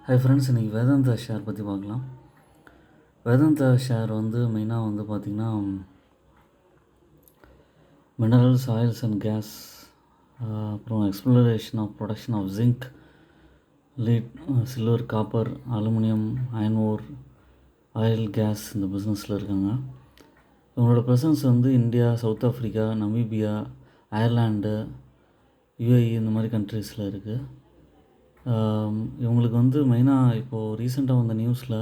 Hi friends, இன்றைக்கி Vedanta share பற்றி பார்க்கலாம். வேதாந்தா ஷேர் வந்து மெயினாக வந்து பார்த்திங்கன்னா மினரல்ஸ், ஆயில்ஸ் அண்ட் கேஸ், அப்புறம் exploration of production of zinc, lead, silver, copper, aluminium, iron ore, oil, gas இந்த பிஸ்னஸில் இருக்காங்க. இவங்களோட ப்ரெசன்ஸ் வந்து India, south Africa, Namibia, Ireland, UAE இந்த மாதிரி கண்ட்ரீஸில் இருக்குது. இவங்களுக்கு வந்து மெயினாக இப்போது ரீசெண்டாக வந்த நியூஸில்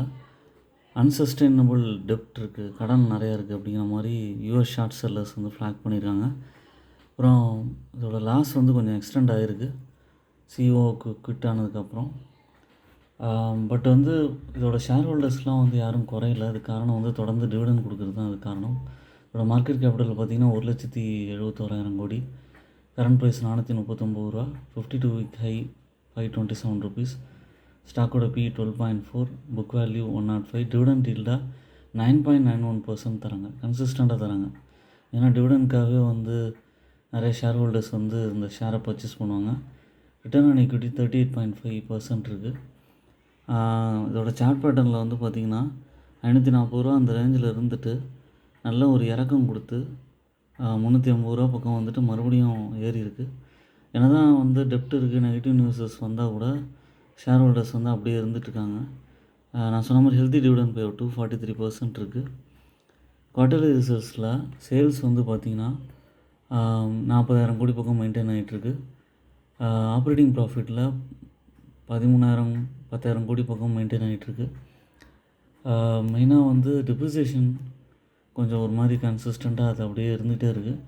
அன்சஸ்டைனபிள் டெப்ட் இருக்குது, கடன் நிறையா இருக்குது அப்படிங்கிற மாதிரி யூஎஸ் ஷார்ட் செல்லர்ஸ் வந்து ஃப்ளாக் பண்ணியிருக்காங்க. அப்புறம் இதோட லாஸ் வந்து கொஞ்சம் எக்ஸ்டெண்ட் ஆகிருக்கு சிஓக்கு குவிட் ஆனதுக்கப்புறம். பட் வந்து இதோட ஷேர் ஹோல்டர்ஸ்லாம் வந்து யாரும் குறையில. அது காரணம் வந்து தொடர்ந்து டிவிடெண்ட் கொடுக்குறது தான் அது காரணம். இதோட மார்க்கெட் கேபிட்டல் பார்த்திங்கன்னா 1,71,000 கோடி, கரண்ட் ப்ரைஸ் 439 ரூபா, 52 வீக் ஹை 527 rupees, ஸ்டாக்கோட P 12.4, புக் வேல்யூ 105, டிவிடெண்ட் ஈல்டாக 9.91% தராங்க, கன்சிஸ்டண்ட்டாக தராங்க. ஏன்னா டிவிடெண்ட்காகவே வந்து நிறைய ஷேர் ஹோல்டர்ஸ் வந்து இந்த ஷேரை பர்ச்சேஸ் பண்ணுவாங்க. ரிட்டர்ன் ஆன் ஈக்விட்டி 38.5% இருக்குது. இதோட சார்ட் பேட்டர்னில் வந்து பார்த்திங்கன்னா 540 ரூபா அந்த ரேஞ்சில் இருந்துட்டு நல்ல ஒரு இறக்கம் கொடுத்து 350 ரூபா பக்கம் வந்துட்டு மறுபடியும் ஏறி இருக்குது. என்ன தான் வந்து டெப்ட் இருக்குது, நெகட்டிவ் நியூஸஸ் வந்தால் கூட ஷேர் ஹோல்டர்ஸ் வந்து அப்படியே இருந்துகிட்ருக்காங்க. நான் சொன்ன மாதிரி ஹெல்த்தி டிவிடெண்ட் பே அவுட் 243% இருக்குது. குவார்ட்டர்லி ரிசல்ட்ஸில் சேல்ஸ் வந்து பார்த்திங்கன்னா 40,000 கோடி பக்கம் மெயின்டைன் ஆகிட்டுருக்கு. ஆப்ரேட்டிங் ப்ராஃபிட்டில் 10,000 கோடி பக்கம் மெயின்டைன் ஆகிட்டுருக்கு. மெயினாக வந்து டெப்ரிசியேஷன் கொஞ்சம் ஒரு மாதிரி கன்சிஸ்டண்ட்டாக அது அப்படியே இருந்துகிட்டே இருக்குது.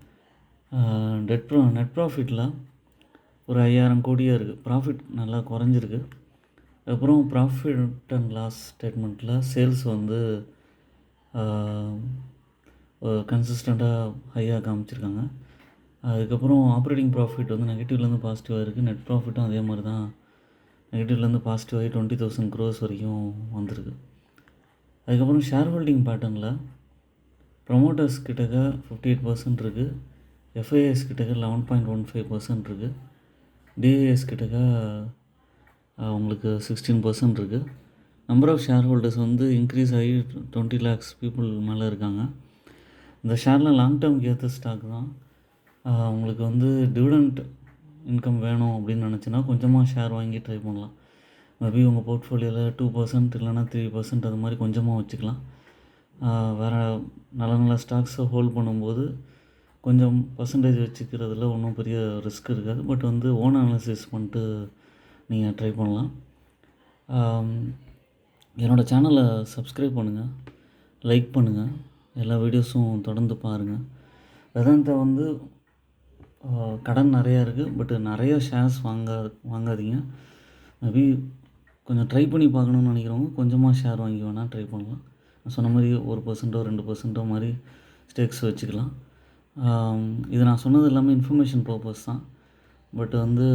நெட் ப்ராஃபிட்டில் ஒரு 5,000 கோடியாக இருக்குது. ப்ராஃபிட் நல்லா குறைஞ்சிருக்கு. அப்புறம் ப்ராஃபிட் அண்ட் லாஸ் ஸ்டேட்மெண்ட்டில் சேல்ஸ் வந்து கன்சிஸ்டண்ட்டாக ஹையாக காமிச்சிருக்காங்க. அதுக்கப்புறம் ஆப்ரேட்டிங் ப்ராஃபிட் வந்து நெகட்டிவ்லேருந்து பாசிட்டிவாக இருக்குது. நெட் ப்ராஃபிட்டும் அதே மாதிரி தான் நெகட்டிவ்லேருந்து பாசிட்டிவாகி 20,000 crores வரைக்கும் வந்திருக்கு. அதுக்கப்புறம் ஷேர் ஹோல்டிங் பேட்டர்னில் ப்ரொமோட்டர்ஸ் கிட்டக்க 58% இருக்குது, எஃப்ஐஎஸ் கிட்டக்க 11.15% இருக்குது, டிஏஎஸ் கிட்டக்க உங்களுக்கு 16% இருக்குது. நம்பர் ஆஃப் ஷேர் ஹோல்டர்ஸ் வந்து இன்க்ரீஸ் ஆகி 20 lakhs பீப்புள் மேலே இருக்காங்க. இந்த ஷேரில் லாங் டேர்முக்கு ஏற்ற ஸ்டாக் தான். உங்களுக்கு வந்து டிவிடெண்ட் இன்கம் வேணும் அப்படின்னு நினச்சின்னா கொஞ்சமாக ஷேர் வாங்கி ட்ரை பண்ணலாம். மேபி உங்கள் போர்ட்ஃபோலியோவில் 2% இல்லைனா 3% அது மாதிரி கொஞ்சமாக வச்சுக்கலாம். வேறு நல்ல நல்ல ஸ்டாக்ஸை ஹோல்ட் பண்ணும்போது கொஞ்சம் பர்சன்டேஜ் வச்சுக்கிறதுல ஒன்றும் பெரிய ரிஸ்க் இருக்காது. பட் வந்து ஓன் அனாலிசிஸ் பண்ணிட்டு நீங்கள் ட்ரை பண்ணலாம். என்னோடய சேனலை சப்ஸ்கிரைப் பண்ணுங்கள், லைக் பண்ணுங்கள், எல்லா வீடியோஸும் தொடர்ந்து பாருங்கள். வேதாந்தா வந்து கடன் நிறையா இருக்குது, பட் நிறைய ஷேர்ஸ் வாங்காதீங்க. மேபி கொஞ்சம் ட்ரை பண்ணி பார்க்கணுன்னு நினைக்கிறவங்க கொஞ்சமாக ஷேர் வாங்கி வேணால் ட்ரை பண்ணலாம். நான் சொன்ன மாதிரி 1% 2% மாதிரி ஸ்டேக்ஸ் வச்சுக்கலாம். இது நான் சொன்னது எல்லாமே இன்ஃபர்மேஷன் பர்பஸ் தான். பட் வந்து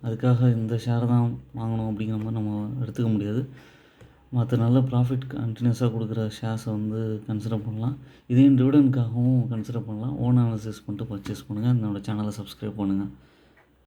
அதுக்காக இந்த ஷேர் தான் வாங்கணும் அப்படிங்கிற மாதிரி நம்ம எடுத்துக்க முடியாது. மற்ற நல்ல ப்ராஃபிட் கண்டினியூஸாக கொடுக்குற ஷேர்ஸை வந்து கன்சிடர் பண்ணலாம். இதையும் டிவிடெண்ட்காகவும் கன்சிடர் பண்ணலாம். ஓன் அனாலிசிஸ் பண்ணிட்டு பர்ச்சேஸ் பண்ணுங்கள். என்னோடய சேனலை சப்ஸ்கிரைப் பண்ணுங்கள்.